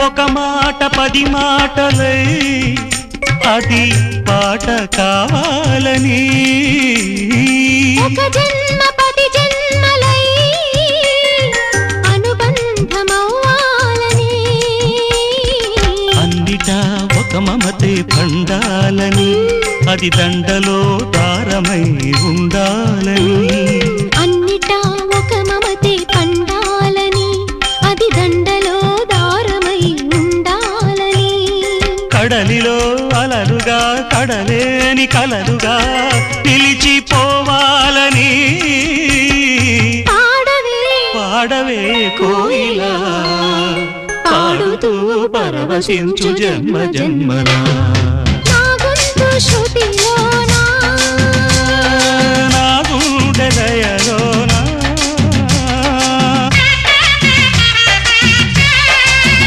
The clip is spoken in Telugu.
ఒక మాట 10 మాటలై అది పాట కావాలని ఒక జన్మ 10 జన్మలై అనుబంధమవ్వాలని అన్నిటా ఒక మమతే పండాలని అది దండలో దారమై ఉండాలని అన్నిటా ఒక మమతే పండాలని అది దండలో దారమై ఉండాలని కడలిలో అలలుగా కడలేని కలలుగా నిలిచిపోవాలని పాడవే కోయిలా పాడుతూ పరవశించు జన్మ జన్మలా నా గొంతు శృతిలో